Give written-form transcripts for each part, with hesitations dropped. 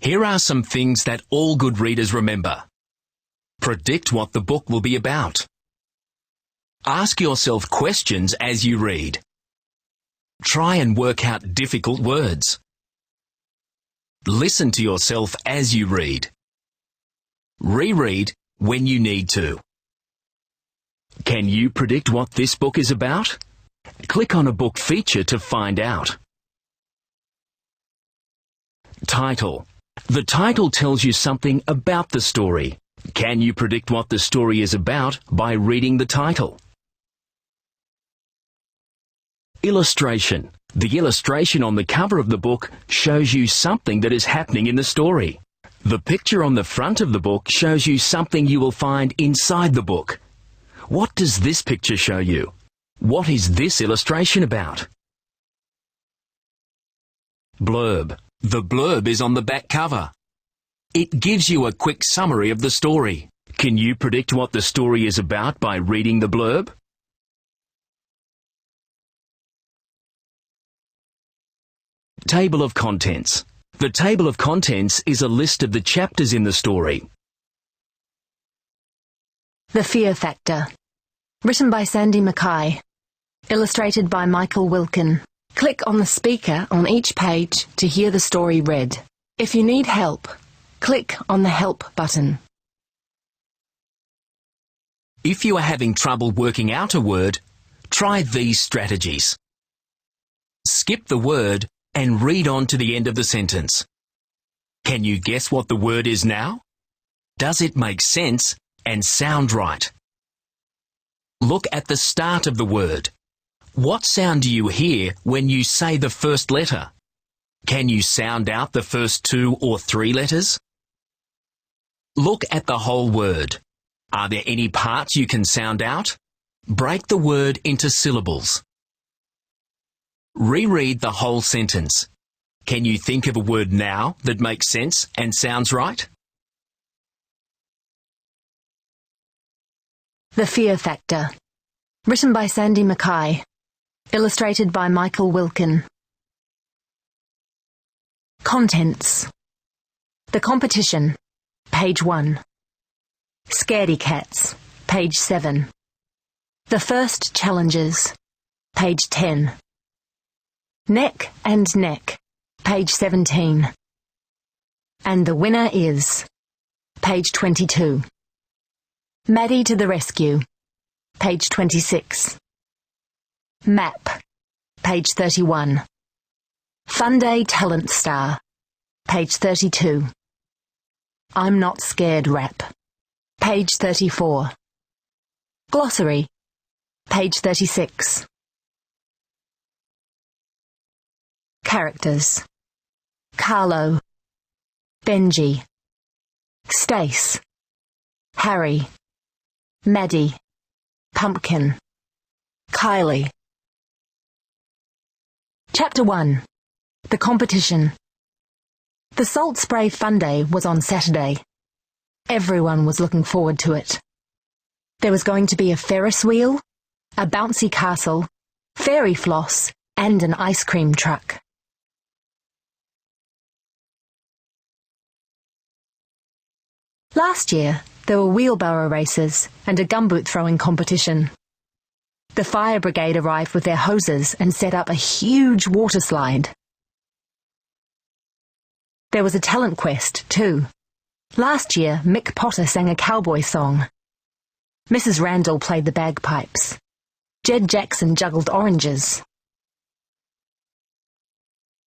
Here are some things that all good readers remember. Predict what the book will be about. Ask yourself questions as you read. Try and work out difficult words. Listen to yourself as you read. Reread when you need to. Can you predict what this book is about? Click on a book feature to find out. Title. The title tells you something about the story. Can you predict what the story is about by reading the title? Illustration. The illustration on the cover of the book shows you something that is happening in the story. The picture on the front of the book shows you something you will find inside the book. What does this picture show you? What is this illustration about? Blurb. The blurb is on the back cover. It gives you a quick summary of the story. Can you predict what the story is about by reading the blurb? Table of contents. The table of contents is a list of the chapters in the story. The Fear Factor. Written by Sandy Mackay. Illustrated by Michael Wilkin. Click on the speaker on each page to hear the story read. If you need help, click on the Help button. If you are having trouble working out a word, try these strategies. Skip the word and read on to the end of the sentence. Can you guess what the word is now? Does it make sense and sound right? Look at the start of the word. What sound do you hear when you say the first letter? Can you sound out the first 2 or 3 letters? Look at the whole word. Are there any parts you can sound out? Break the word into syllables. Reread the whole sentence. Can you think of a word now that makes sense and sounds right? The Fear Factor. Written by Sandy Mackay. Illustrated by Michael Wilkin. Contents. The Competition. Page 1. Scaredy Cats. Page 7. The First Challenges. Page 10. Neck and Neck. Page 17. And the Winner Is. Page 22. Maddie to the Rescue. Page 26. Map. Page 31. Fun Day Talent Star. Page 32. I'm Not Scared Rap. Page 34. Glossary. Page 36. Characters. Carlo. Benji. Stace. Harry. Maddie. Pumpkin. Kylie. Chapter 1. The Competition. The Salt Spray Fun Day was on Saturday. Everyone was looking forward to it. There was going to be a Ferris wheel, a bouncy castle, fairy floss, and an ice cream truck. Last year, there were wheelbarrow races and a gumboot throwing competition. The fire brigade arrived with their hoses and set up a huge water slide. There was a talent quest, too. Last year, Mick Potter sang a cowboy song. Mrs. Randall played the bagpipes. Jed Jackson juggled oranges.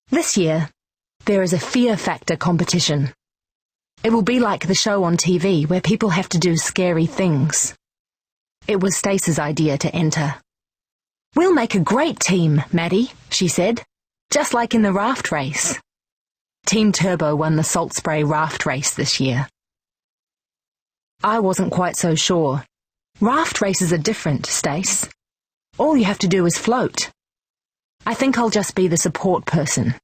This year, there is a Fear Factor competition. It will be like the show on TV where people have to do scary things. It was Stace's idea to enter. We'll make a great team, Maddie, she said, just like in the raft race. Team Turbo won the Salt Spray raft race this year. I wasn't quite so sure. Raft races are different, Stace. All you have to do is float. I think I'll just be the support person.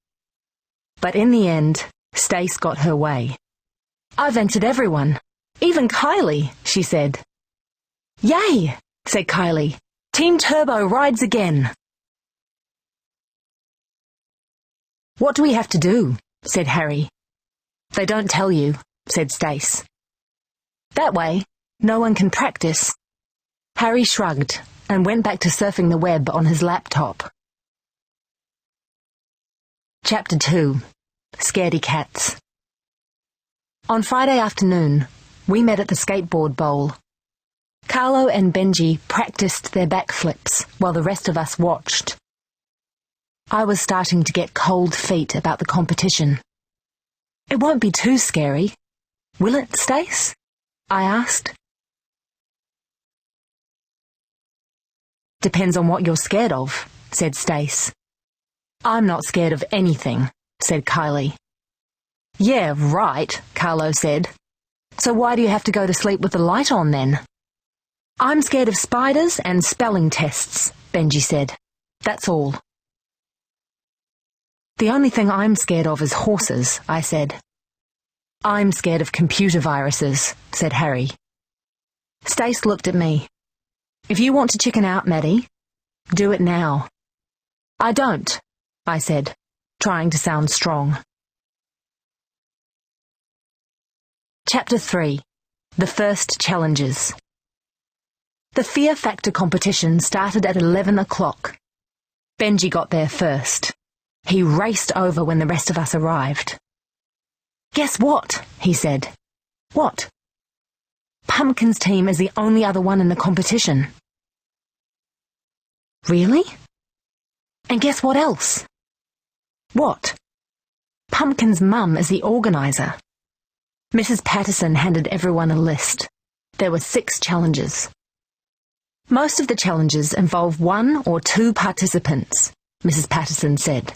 But in the end, Stace got her way. I've entered everyone, even Kylie, she said. Yay, said Kylie. Team Turbo rides again. What do we have to do? Said Harry. They don't tell you, said Stace. That way, no one can practice. Harry shrugged and went back to surfing the web on his laptop. Chapter 2. Scaredy Cats. On Friday afternoon, we met at the skateboard bowl. Carlo and Benji practiced their backflips while the rest of us watched. I was starting to get cold feet about the competition. It won't be too scary, will it, Stace? I asked. Depends on what you're scared of, said Stace. I'm not scared of anything, said Kylie. Yeah, right, Carlo said. So why do you have to go to sleep with the light on then? I'm scared of spiders and spelling tests, Benji said. That's all. The only thing I'm scared of is horses, I said. I'm scared of computer viruses, said Harry. Stace looked at me. If you want to chicken out, Maddie, do it now. I don't, I said, trying to sound strong. Chapter 3. The First Challenges. The Fear Factor competition started at 11 o'clock. Benji got there first. He raced over when the rest of us arrived. Guess what? He said. What? Pumpkin's team is the only other one in the competition. Really? And guess what else? What? Pumpkin's mum is the organiser. Mrs. Patterson handed everyone a list. There were 6 challenges. Most of the challenges involve 1 or 2 participants, Mrs. Patterson said.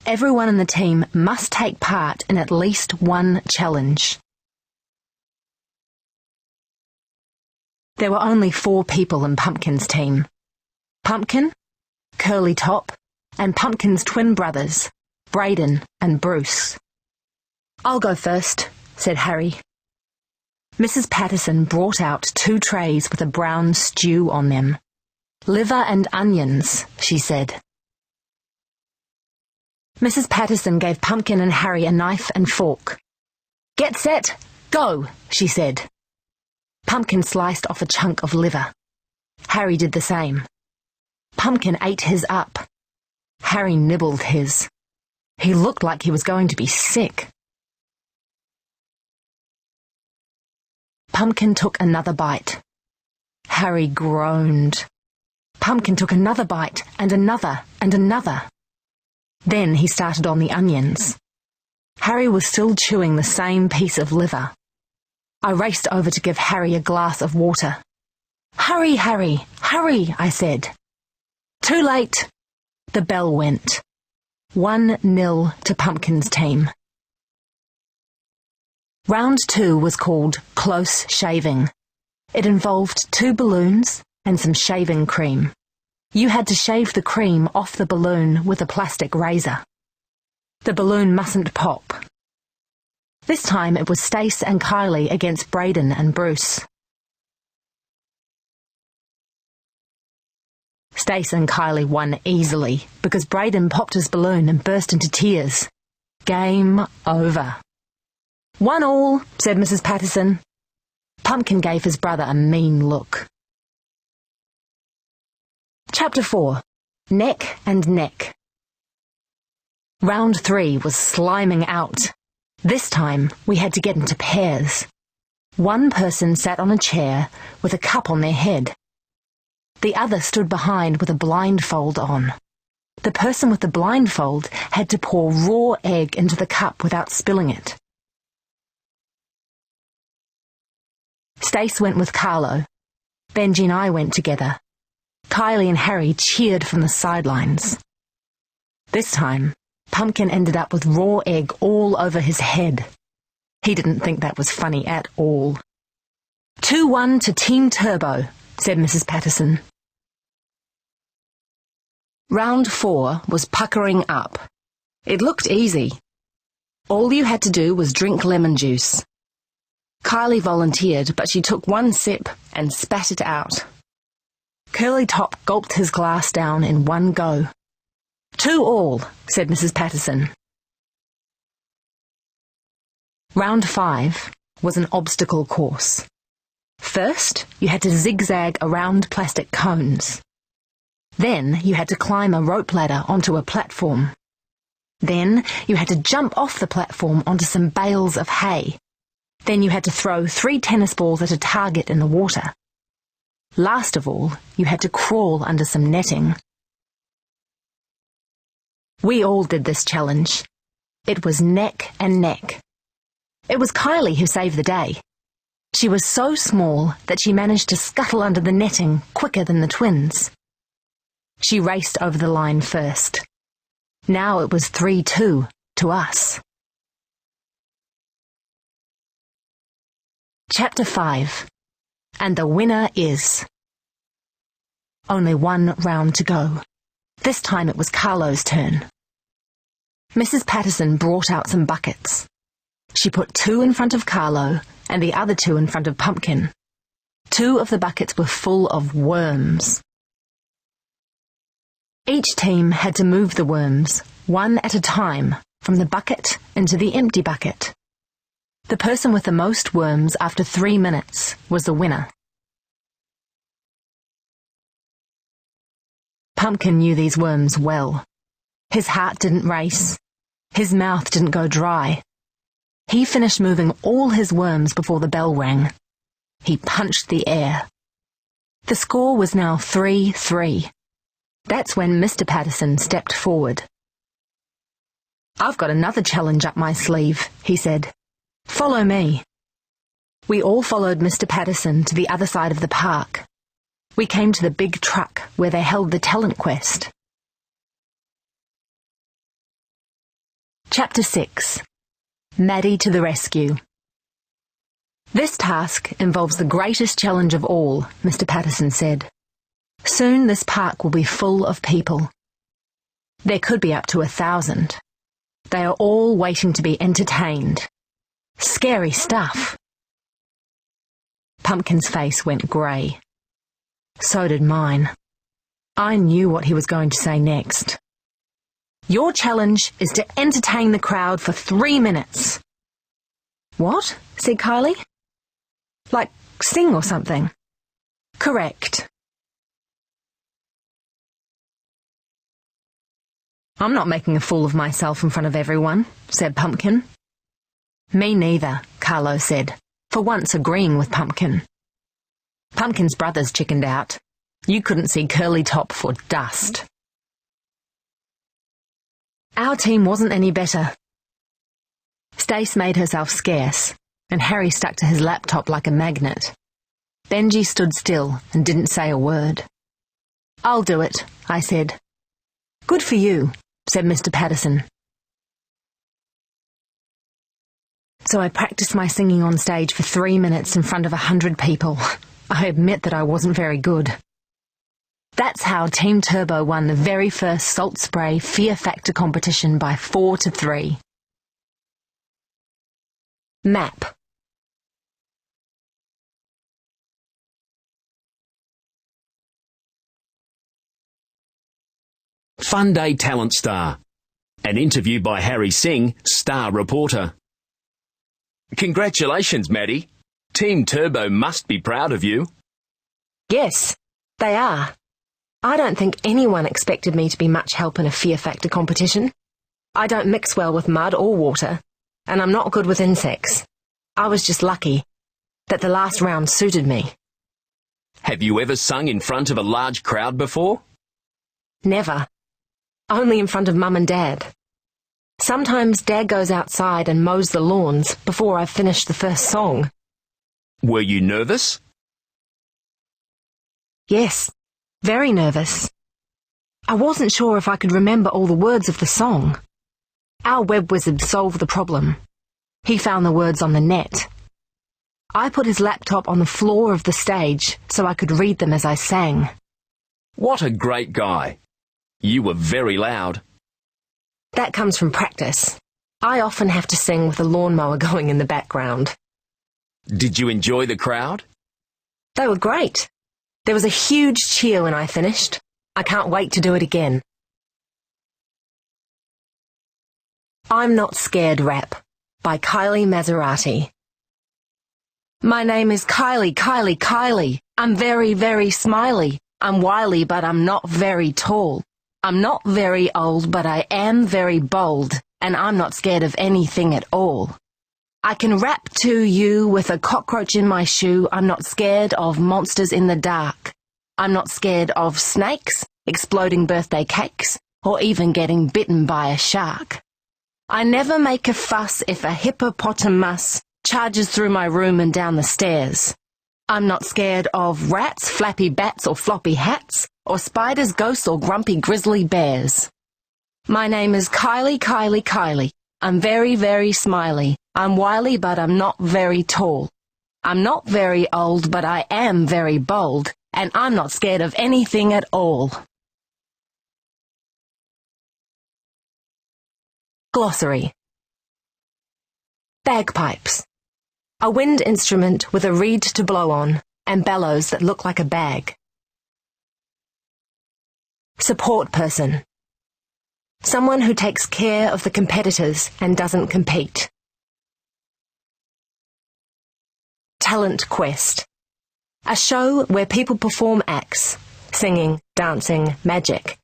Everyone in the team must take part in at least 1 challenge. There were only 4 people in Pumpkin's team. Pumpkin, Curly Top, and Pumpkin's twin brothers, Brayden and Bruce. I'll go first, said Harry. Mrs. Patterson brought out 2 trays with a brown stew on them. Liver and onions, she said. Mrs. Patterson gave Pumpkin and Harry a knife and fork. Get set, go, she said. Pumpkin sliced off a chunk of liver. Harry did the same. Pumpkin ate his up. Harry nibbled his. He looked like he was going to be sick. Pumpkin took another bite. Harry groaned. Pumpkin took another bite, and another, and another. Then he started on the onions. Harry was still chewing the same piece of liver. I raced over to give Harry a glass of water. Hurry, Harry, hurry, I said. Too late. The bell went. 1-0 to Pumpkin's team. Round 2 was called Close Shaving. It involved 2 balloons and some shaving cream. You had to shave the cream off the balloon with a plastic razor. The balloon mustn't pop. This time it was Stace and Kylie against Brayden and Bruce. Stace and Kylie won easily because Brayden popped his balloon and burst into tears. Game over. 1-1, said Mrs. Patterson. Pumpkin gave his brother a mean look. Chapter 4. Neck and Neck. Round 3 was sliming out. This time we had to get into pairs. One person sat on a chair with a cup on their head. The other stood behind with a blindfold on. The person with the blindfold had to pour raw egg into the cup without spilling it. Stace went with Carlo. Benji and I went together. Kylie and Harry cheered from the sidelines. This time, Pumpkin ended up with raw egg all over his head. He didn't think that was funny at all. 2-1 to Team Turbo, said Mrs. Patterson. Round 4 was puckering up. It looked easy. All you had to do was drink lemon juice. Kylie volunteered, but she took 1 sip and spat it out. Curly Top gulped his glass down in 1 go. 2-2, said Mrs. Patterson. Round 5 was an obstacle course. First, you had to zigzag around plastic cones. Then, you had to climb a rope ladder onto a platform. Then, you had to jump off the platform onto some bales of hay. Then you had to throw 3 tennis balls at a target in the water. Last of all, you had to crawl under some netting. We all did this challenge. It was neck and neck. It was Kylie who saved the day. She was so small that she managed to scuttle under the netting quicker than the twins. She raced over the line first. Now it was 3-2 to us. Chapter 5. And the winner is... Only 1 round to go. This time it was Carlo's turn. Mrs. Patterson brought out some buckets. She put 2 in front of Carlo and the other 2 in front of Pumpkin. 2 of the buckets were full of worms. Each team had to move the worms, 1 at a time, from the bucket into the empty bucket. The person with the most worms after 3 minutes was the winner. Pumpkin knew these worms well. His heart didn't race. His mouth didn't go dry. He finished moving all his worms before the bell rang. He punched the air. The score was now 3-3. That's when Mr. Patterson stepped forward. "I've got another challenge up my sleeve," he said. "Follow me." We all followed Mr. Patterson to the other side of the park. We came to the big truck where they held the talent quest. Chapter 6. Maddie to the rescue. "This task involves the greatest challenge of all," Mr. Patterson said. "Soon this park will be full of people. There could be up to 1,000. They are all waiting to be entertained. Scary stuff." Pumpkin's face went grey. So did mine. I knew what he was going to say next. "Your challenge is to entertain the crowd for 3 minutes." "What?" said Kylie. "Like sing or something?" "Correct." "I'm not making a fool of myself in front of everyone," said Pumpkin. "Me neither," Carlo said, for once agreeing with Pumpkin. Pumpkin's brothers chickened out. You couldn't see Curly Top for dust. Our team wasn't any better. Stace made herself scarce, and Harry stuck to his laptop like a magnet. Benji stood still and didn't say a word. "I'll do it," I said. "Good for you," said Mr. Patterson. So I practiced my singing on stage for 3 minutes in front of 100 people. I admit that I wasn't very good. That's how Team Turbo won the very first Salt Spray Fear Factor competition by 4-3. Map. Fun Day Talent Star. An interview by Harry Singh, star reporter. Congratulations, Maddie. Team Turbo must be proud of you. Yes, they are. I don't think anyone expected me to be much help in a Fear Factor competition. I don't mix well with mud or water, and I'm not good with insects. I was just lucky that the last round suited me. Have you ever sung in front of a large crowd before? Never. Only in front of Mum and Dad. Sometimes Dad goes outside and mows the lawns before I've finished the first song. Were you nervous? Yes, very nervous. I wasn't sure if I could remember all the words of the song. Our web wizard solved the problem. He found the words on the net. I put his laptop on the floor of the stage so I could read them as I sang. What a great guy. You were very loud. That comes from practice. I often have to sing with a lawnmower going in the background. Did you enjoy the crowd? They were great. There was a huge cheer when I finished. I can't wait to do it again. I'm not scared rap. by Kylie Maserati. My name is Kylie, Kylie, Kylie. I'm very, very smiley. I'm wily, but I'm not very tall. I'm not very old, but I am very bold, and I'm not scared of anything at all. I can rap to you with a cockroach in my shoe. I'm not scared of monsters in the dark. I'm not scared of snakes, exploding birthday cakes, or even getting bitten by a shark. I never make a fuss if a hippopotamus charges through my room and down the stairs. I'm not scared of rats, flappy bats, or floppy hats, or spiders, ghosts, or grumpy grizzly bears. My name is Kylie, Kylie, Kylie. I'm very, very smiley. I'm wily, but I'm not very tall. I'm not very old, but I am very bold, and I'm not scared of anything at all. Glossary. Bagpipes. A wind instrument with a reed to blow on and bellows that look like a bag. Support person. Someone who takes care of the competitors and doesn't compete. Talent quest. A show where people perform acts, singing, dancing, magic,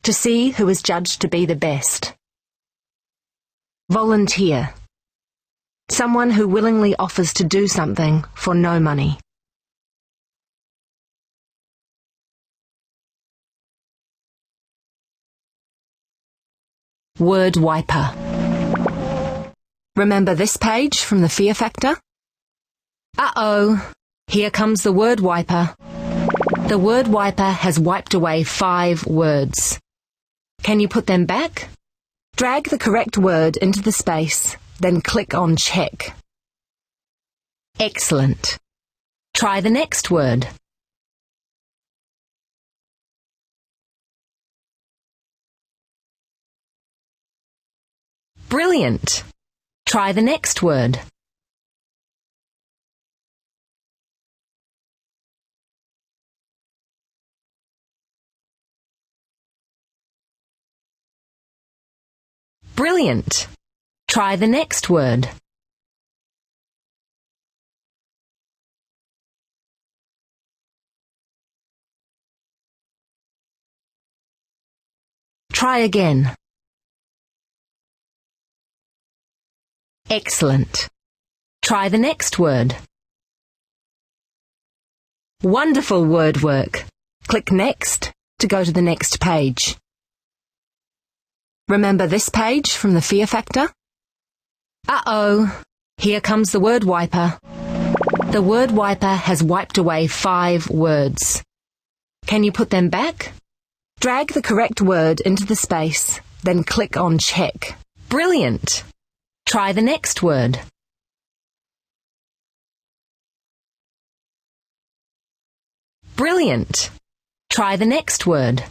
to see who is judged to be the best. Volunteer. Someone who willingly offers to do something for no money. Word wiper. Remember this page from the Fear Factor? Uh-oh, here comes the word wiper. The word wiper has wiped away 5 words. Can you put them back? Drag the correct word into the space, then click on Check. Excellent. Try the next word. Brilliant. Try the next word. Brilliant. Try the next word. Try again. Excellent. Try the next word. Wonderful word work. Click Next to go to the next page. Remember this page from the Fear Factor? Uh-oh, here comes the word wiper. The word wiper has wiped away 5 words. Can you put them back? Drag the correct word into the space, then click on Check. Brilliant! Try the next word. Brilliant! Try the next word.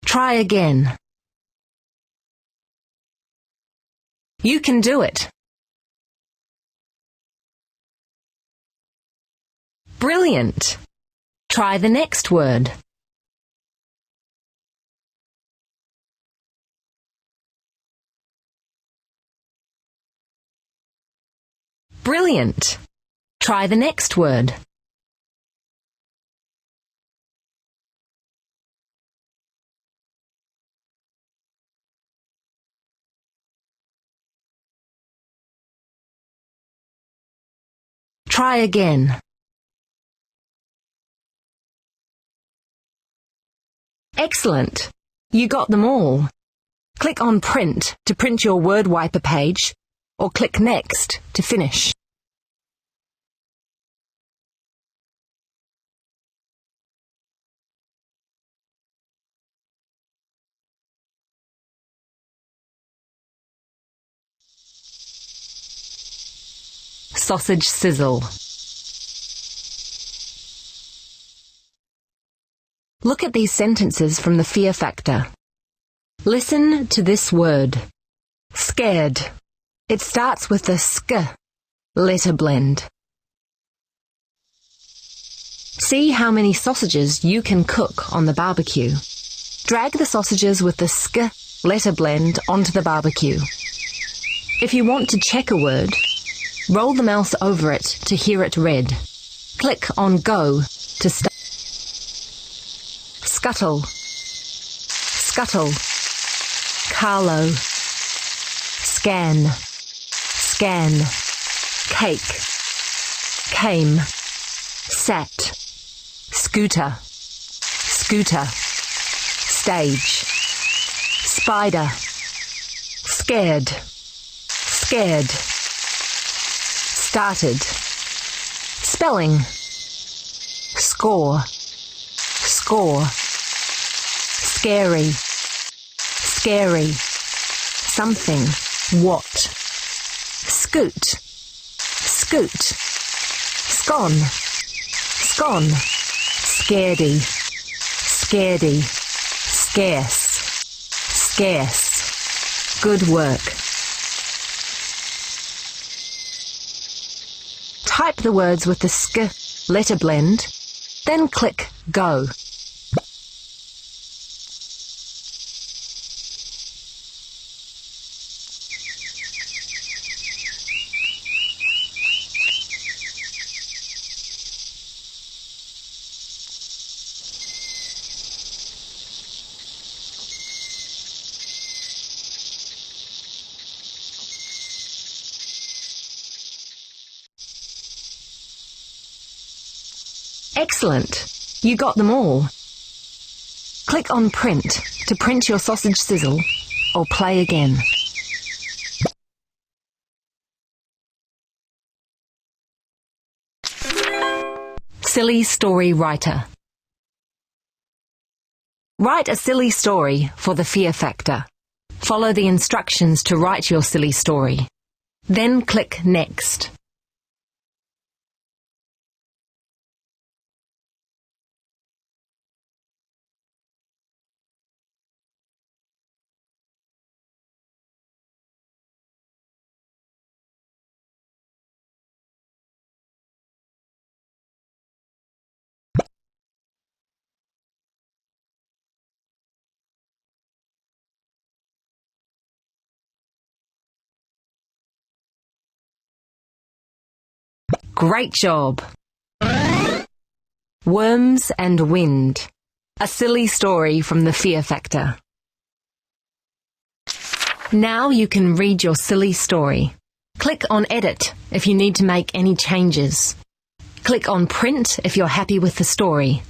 Try again. You can do it. Brilliant. Try the next word. Brilliant. Try the next word. Try again. Excellent! You got them all. Click on Print to print your word wiper page, or click Next to finish. Sausage sizzle. Look at these sentences from the Fear Factor. Listen to this word. Scared. It starts with the sk letter blend. See how many sausages you can cook on the barbecue. Drag the sausages with the sk letter blend onto the barbecue. If you want to check a word, roll the mouse over it to hear it read. Click on Go to start. Scuttle, scuttle, Carlo, scan, scan, cake, came, sat, scooter, scooter, stage, spider, scared, scared, started, spelling, score, score, scary, scary, something, what, scoot, scoot, scone, scone, scaredy, scaredy, scarce, scarce, good work. Type the words with the sk letter blend, then click Go. Excellent! You got them all. Click on Print to print your sausage sizzle, or play again. Silly Story Writer. Write a silly story for the fear factor. Follow the instructions to write your silly story. Then click Next. Great job! Worms and Wind. A silly story from the fear factor. Now you can read your silly story. Click on Edit if you need to make any changes. Click on Print if you're happy with the story.